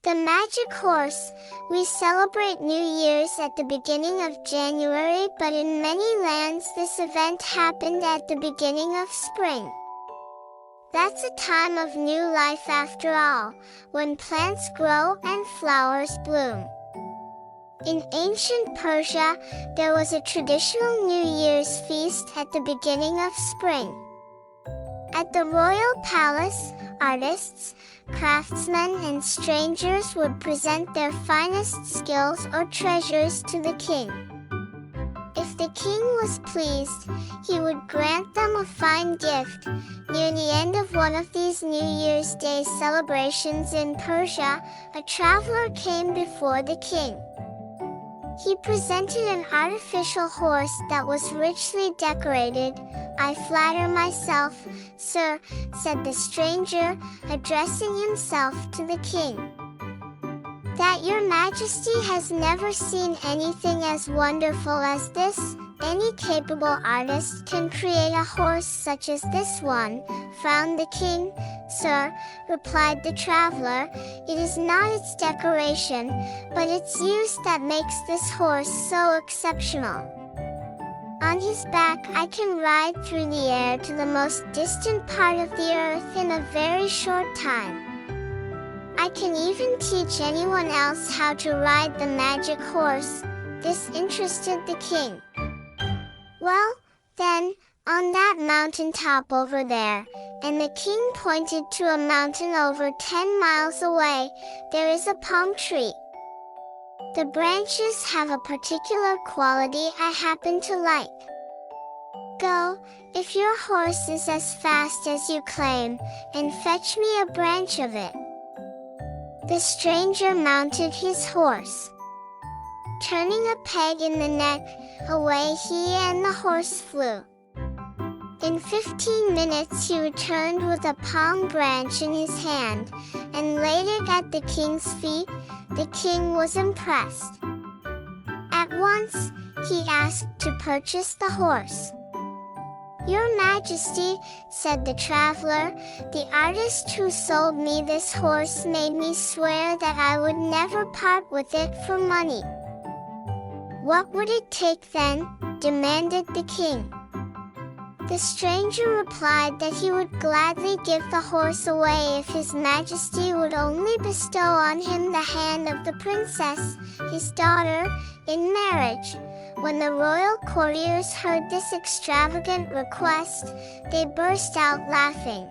The magic horse. We celebrate New Year's at the beginning of January, but in many lands this event happened at the beginning of spring. That's a time of new life after all, when plants grow and flowers bloom. In ancient Persia, there was a traditional New Year's feast at the beginning of spring. At the royal palace, artists, craftsmen and strangers would present their finest skills or treasures to the king. If the king was pleased, he would grant them a fine gift. Near the end of one of these New Year's Day celebrations in Persia, a traveler came before the king. He presented an artificial horse that was richly decorated. "I flatter myself, sir," said the stranger, addressing himself to the king, "that your majesty has never seen anything as wonderful as this. Any capable artist can create a horse such as this one," frowned the king. "Sir," replied the traveler, "it is not its decoration, but its use that makes this horse so exceptional. On his back I can ride through the air to the most distant part of the earth in a very short time. I can even teach anyone else how to ride the magic horse." This interested the king. "Well, then, on that mountaintop over there," and the king pointed to a mountain over 10 miles away, "there is a palm tree. The branches have a particular quality I happen to like. Go, if your horse is as fast as you claim, and fetch me a branch of it." The stranger mounted his horse. Turning a peg in the neck, away he and the horse flew. In 15 minutes he returned with a palm branch in his hand, and laid it at the king's feet. The king was impressed. At once, he asked to purchase the horse. "Your Majesty," said the traveler, "the artist who sold me this horse made me swear that I would never part with it for money." "What would it take then?" demanded the king. The stranger replied that he would gladly give the horse away if His Majesty would only bestow on him the hand of the princess, his daughter, in marriage. When the royal courtiers heard this extravagant request, they burst out laughing.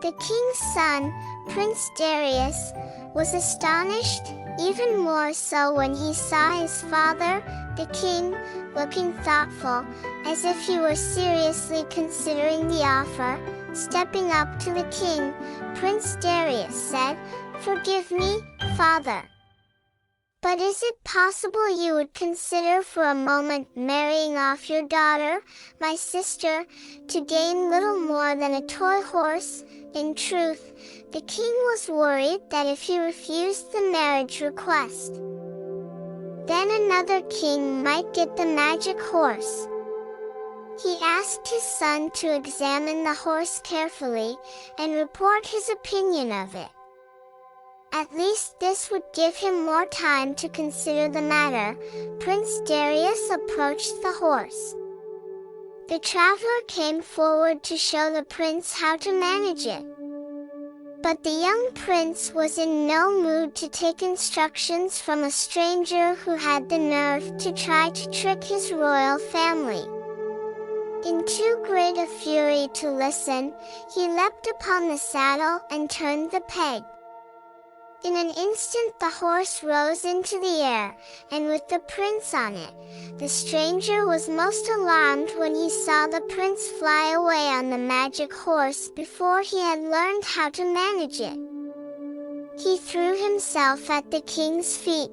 The king's son, Prince Darius, was astonished, even more so when he saw his father, the king, looking thoughtful, as if he were seriously considering the offer. Stepping up to the king, Prince Darius said, "Forgive me, father. But is it possible you would consider for a moment marrying off your daughter, my sister, to gain little more than a toy horse?" In truth, the king was worried that if he refused the marriage request, then another king might get the magic horse. He asked his son to examine the horse carefully, and report his opinion of it. At least this would give him more time to consider the matter. Prince Darius approached the horse. The traveler came forward to show the prince how to manage it. But the young prince was in no mood to take instructions from a stranger who had the nerve to try to trick his royal family. In too great a fury to listen, he leapt upon the saddle and turned the peg. In an instant the horse rose into the air, and with the prince on it. The stranger was most alarmed when he saw the prince fly away on the magic horse before he had learned how to manage it. He threw himself at the king's feet,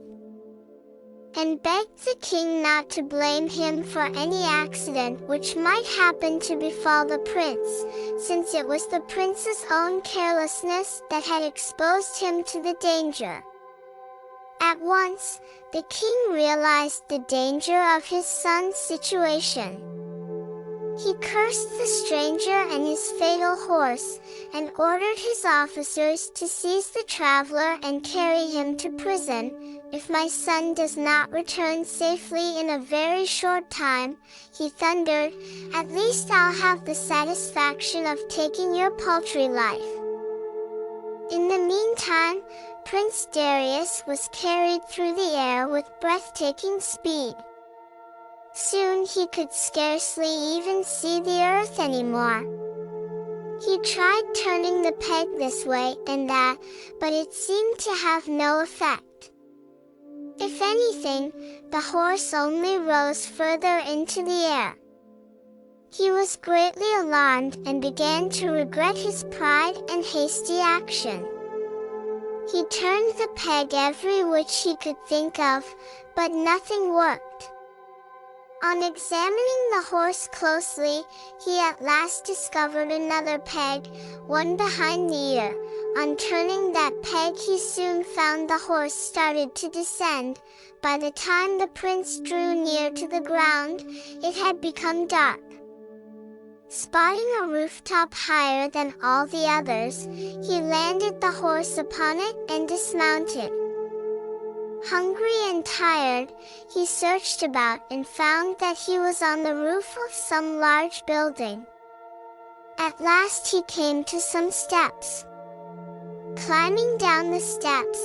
and begged the king not to blame him for any accident which might happen to befall the prince, since it was the prince's own carelessness that had exposed him to the danger. At once, the king realized the danger of his son's situation. He cursed the stranger and his fatal horse, and ordered his officers to seize the traveler and carry him to prison. "If my son does not return safely in a very short time," he thundered, "at least I'll have the satisfaction of taking your paltry life." In the meantime, Prince Darius was carried through the air with breathtaking speed. Soon he could scarcely even see the earth anymore. He tried turning the peg this way and that, but it seemed to have no effect. If anything, the horse only rose further into the air. He was greatly alarmed and began to regret his pride and hasty action. He turned the peg every which he could think of, but nothing worked. On examining the horse closely, he at last discovered another peg, one behind the ear. On turning that peg, he soon found the horse started to descend. By the time the prince drew near to the ground, it had become dark. Spotting a rooftop higher than all the others, he landed the horse upon it and dismounted. Hungry and tired, he searched about and found that he was on the roof of some large building. At last he came to some steps. Climbing down the steps,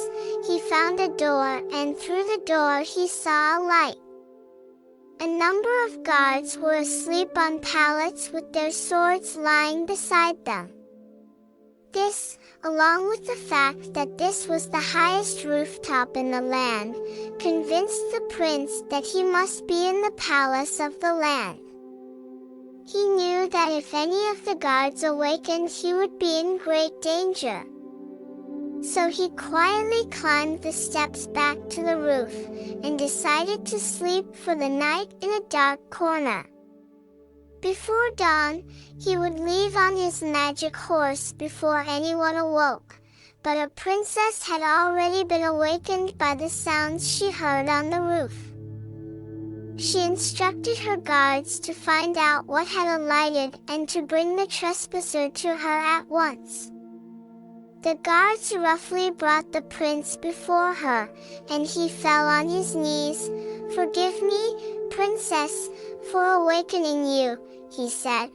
he found a door, and through the door he saw a light. A number of guards were asleep on pallets with their swords lying beside them. This, along with the fact that this was the highest rooftop in the land, convinced the prince that he must be in the palace of the land. He knew that if any of the guards awakened, he would be in great danger. So he quietly climbed the steps back to the roof, and decided to sleep for the night in a dark corner. Before dawn, he would leave on his magic horse before anyone awoke, but a princess had already been awakened by the sounds she heard on the roof. She instructed her guards to find out what had alighted and to bring the trespasser to her at once. The guards roughly brought the prince before her, and he fell on his knees. "Forgive me, princess, for awakening you," he said.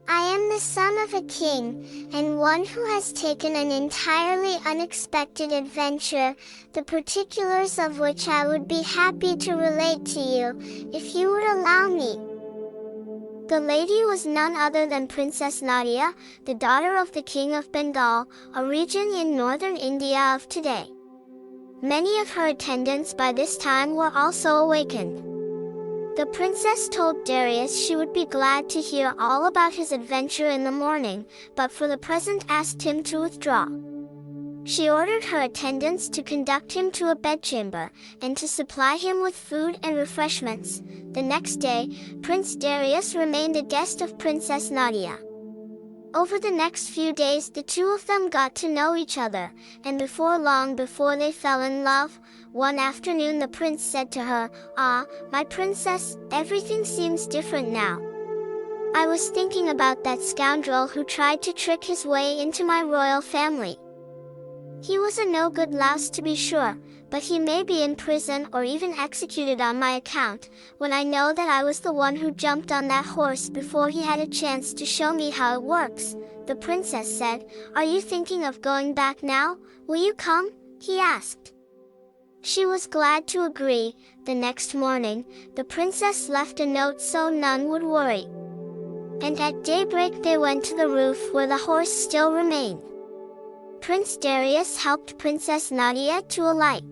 "I am the son of a king, and one who has taken an entirely unexpected adventure, the particulars of which I would be happy to relate to you, if you would allow me." The lady was none other than Princess Nadia, the daughter of the King of Bengal, a region in northern India of today. Many of her attendants by this time were also awakened. The princess told Darius she would be glad to hear all about his adventure in the morning, but for the present asked him to withdraw. She ordered her attendants to conduct him to a bedchamber, and to supply him with food and refreshments. The next day, Prince Darius remained a guest of Princess Nadia. Over the next few days the two of them got to know each other, and before long they fell in love. One afternoon the prince said to her, "Ah, my princess, everything seems different now. I was thinking about that scoundrel who tried to trick his way into my royal family. He was a no-good louse to be sure, but he may be in prison or even executed on my account, when I know that I was the one who jumped on that horse before he had a chance to show me how it works." The princess said, "Are you thinking of going back now? Will you come?" he asked. She was glad to agree. The next morning, the princess left a note so none would worry. And at daybreak they went to the roof where the horse still remained. Prince Darius helped Princess Nadia to alight.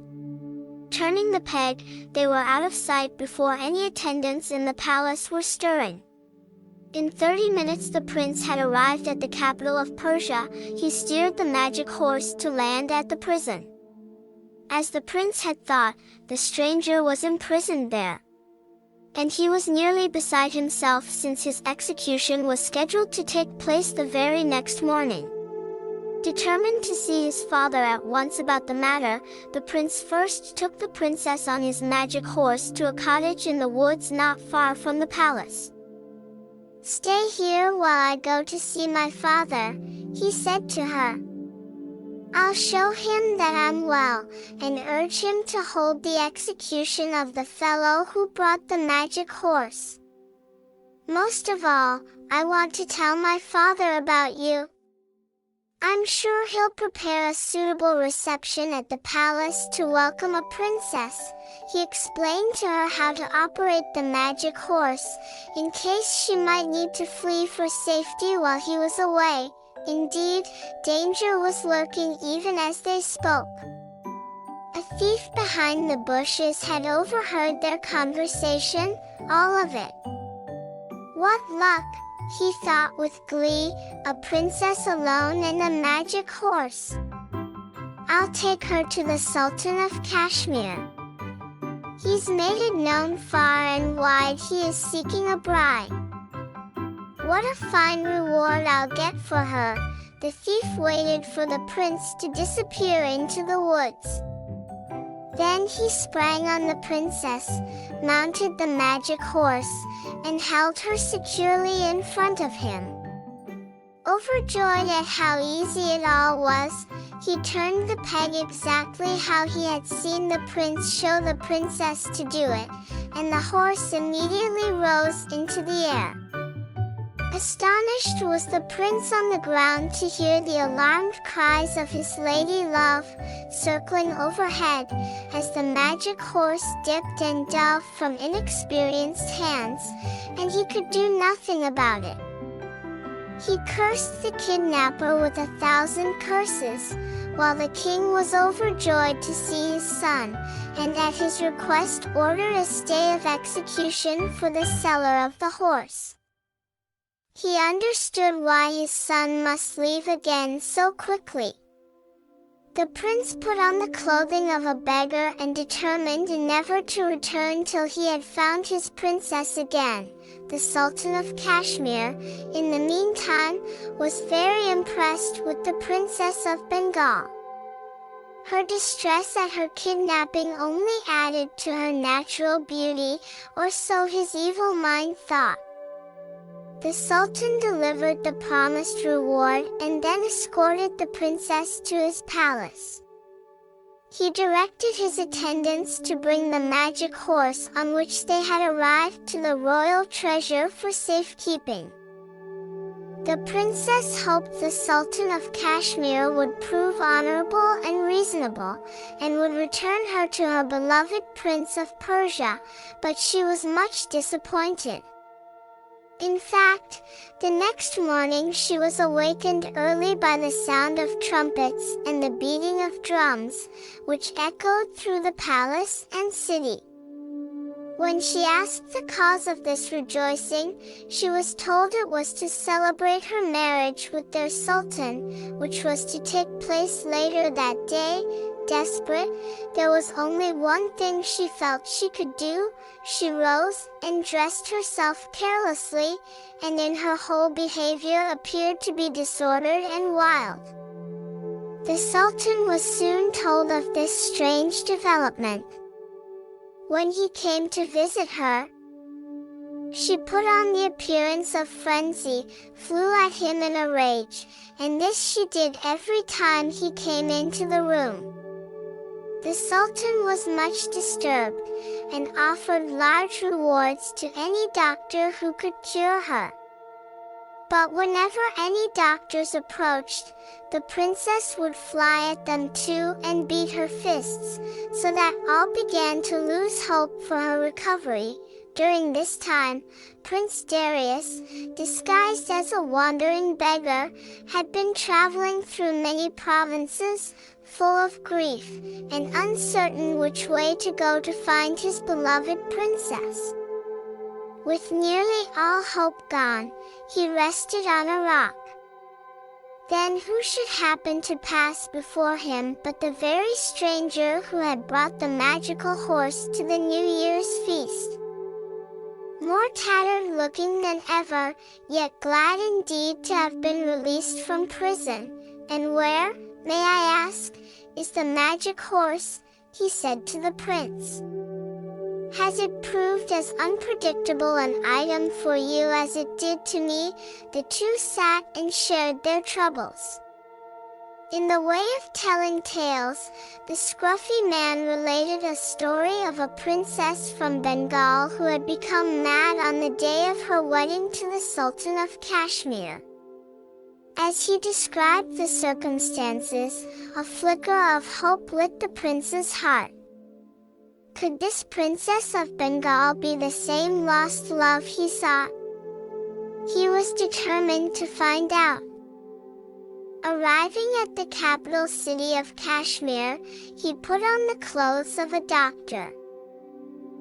Turning the peg, they were out of sight before any attendants in the palace were stirring. In 30 minutes the prince had arrived at the capital of Persia. He steered the magic horse to land at the prison. As the prince had thought, the stranger was imprisoned there. And he was nearly beside himself since his execution was scheduled to take place the very next morning. Determined to see his father at once about the matter, the prince first took the princess on his magic horse to a cottage in the woods not far from the palace. "Stay here while I go to see my father," he said to her. "I'll show him that I'm well, and urge him to hold the execution of the fellow who brought the magic horse. Most of all, I want to tell my father about you. I'm sure he'll prepare a suitable reception at the palace to welcome a princess." He explained to her how to operate the magic horse, in case she might need to flee for safety while he was away. Indeed, danger was lurking even as they spoke. A thief behind the bushes had overheard their conversation, all of it. "What luck," he thought with glee, "a princess alone and a magic horse. I'll take her to the Sultan of Kashmir. He's made it known far and wide he is seeking a bride. What a fine reward I'll get for her." The thief waited for the prince to disappear into the woods. Then he sprang on the princess, mounted the magic horse, and held her securely in front of him. Overjoyed at how easy it all was, he turned the peg exactly how he had seen the prince show the princess to do it, and the horse immediately rose into the air. Astonished was the prince on the ground to hear the alarmed cries of his lady love, circling overhead, as the magic horse dipped and dove from inexperienced hands, and he could do nothing about it. He cursed the kidnapper with 1,000 curses, while the king was overjoyed to see his son, and at his request ordered a stay of execution for the seller of the horse. He understood why his son must leave again so quickly. The prince put on the clothing of a beggar and determined never to return till he had found his princess again. The Sultan of Kashmir, in the meantime, was very impressed with the Princess of Bengal. Her distress at her kidnapping only added to her natural beauty, or so his evil mind thought. The Sultan delivered the promised reward and then escorted the princess to his palace. He directed his attendants to bring the magic horse on which they had arrived to the royal treasure for safekeeping. The princess hoped the Sultan of Kashmir would prove honorable and reasonable, and would return her to her beloved Prince of Persia, but she was much disappointed. In fact, the next morning she was awakened early by the sound of trumpets and the beating of drums, which echoed through the palace and city. When she asked the cause of this rejoicing, she was told it was to celebrate her marriage with their sultan, which was to take place later that day. Desperate, there was only one thing she felt she could do. She rose and dressed herself carelessly, and in her whole behavior appeared to be disordered and wild. The sultan was soon told of this strange development. When he came to visit her, she put on the appearance of frenzy, flew at him in a rage, and this she did every time he came into the room. The Sultan was much disturbed, and offered large rewards to any doctor who could cure her. But whenever any doctors approached, the princess would fly at them too and beat her fists, so that all began to lose hope for her recovery. During this time, Prince Darius, disguised as a wandering beggar, had been traveling through many provinces, full of grief, and uncertain which way to go to find his beloved princess. With nearly all hope gone, he rested on a rock. Then who should happen to pass before him but the very stranger who had brought the magical horse to the New Year's feast? More tattered looking than ever, yet glad indeed to have been released from prison. "And where, may I ask, is the magic horse?" he said to the prince. Has it proved as unpredictable an item for you as it did to me?" The two sat and shared their troubles. In the way of telling tales, the scruffy man related a story of a princess from Bengal who had become mad on the day of her wedding to the Sultan of Kashmir. As he described the circumstances, a flicker of hope lit the prince's heart. Could this princess of Bengal be the same lost love he sought? He was determined to find out. Arriving at the capital city of Kashmir, he put on the clothes of a doctor.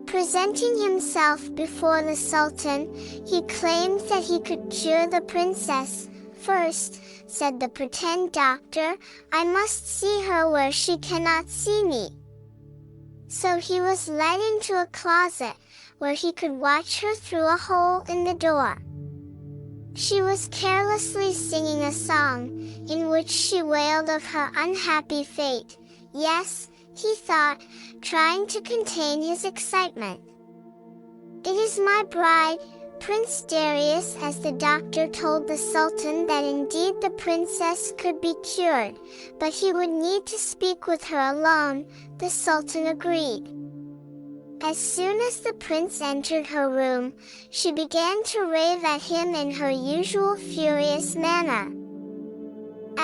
Presenting himself before the Sultan, he claimed that he could cure the princess. "First," said the pretend doctor, "I must see her where she cannot see me." So he was led into a closet, where he could watch her through a hole in the door. She was carelessly singing a song, in which she wailed of her unhappy fate. "Yes," he thought, trying to contain his excitement. "It is my bride, Prince Darius," as the doctor told the Sultan that indeed the princess could be cured, but he would need to speak with her alone. The Sultan agreed. As soon as the prince entered her room, she began to rave at him in her usual furious manner.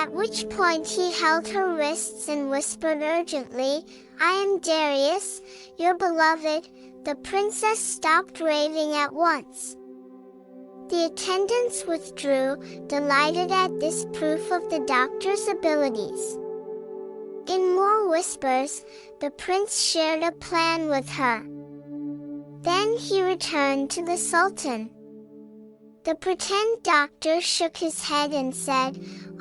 At which point he held her wrists and whispered urgently, "I am Darius, your beloved." The princess stopped raving at once. The attendants withdrew, delighted at this proof of the doctor's abilities. In more whispers, the prince shared a plan with her. Then he returned to the Sultan. The pretend doctor shook his head and said,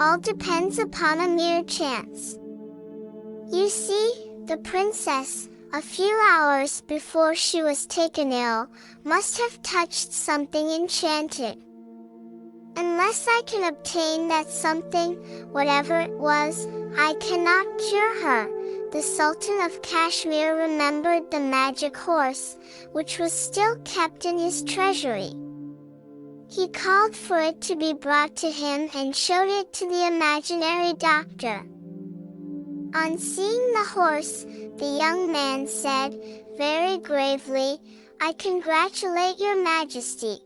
"All depends upon a mere chance. You see, the princess, a few hours before she was taken ill, must have touched something enchanted. Unless I can obtain that something, whatever it was, I cannot cure her." The Sultan of Kashmir remembered the magic horse, which was still kept in his treasury. He called for it to be brought to him and showed it to the imaginary doctor. On seeing the horse, the young man said, very gravely, "I congratulate your majesty.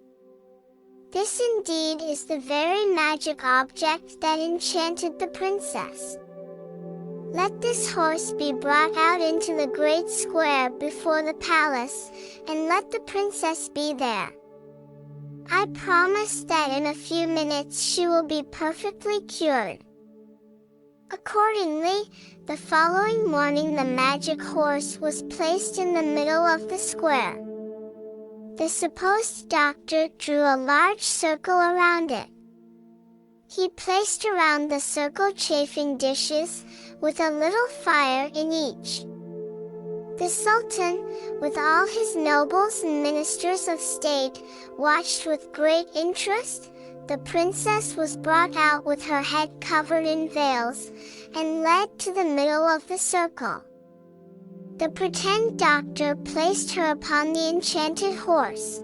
This indeed is the very magic object that enchanted the princess. Let this horse be brought out into the great square before the palace, and let the princess be there. I promise that in a few minutes she will be perfectly cured." Accordingly, the following morning the magic horse was placed in the middle of the square. The supposed doctor drew a large circle around it. He placed around the circle chafing dishes, with a little fire in each. The Sultan, with all his nobles and ministers of state, watched with great interest. The princess was brought out with her head covered in veils, and led to the middle of the circle. The pretend doctor placed her upon the enchanted horse.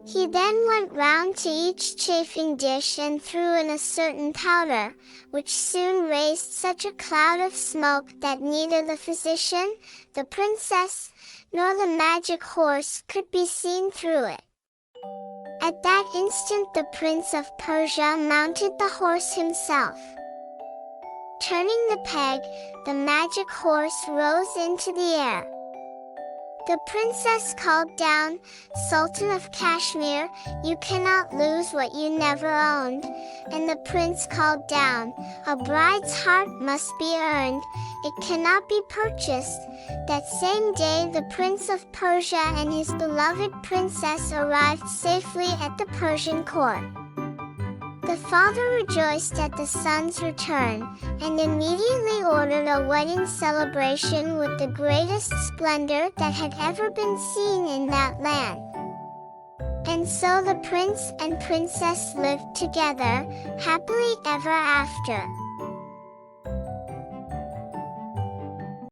He then went round to each chafing dish and threw in a certain powder, which soon raised such a cloud of smoke that neither the physician, the princess, nor the magic horse could be seen through it. At that instant the Prince of Persia mounted the horse himself. Turning the peg, the magic horse rose into the air. The princess called down, "Sultan of Kashmir, you cannot lose what you never owned." And the prince called down, "A bride's heart must be earned, it cannot be purchased." That same day the Prince of Persia and his beloved princess arrived safely at the Persian court. The father rejoiced at the son's return, and immediately ordered a wedding celebration with the greatest splendor that had ever been seen in that land. And so the prince and princess lived together, happily ever after.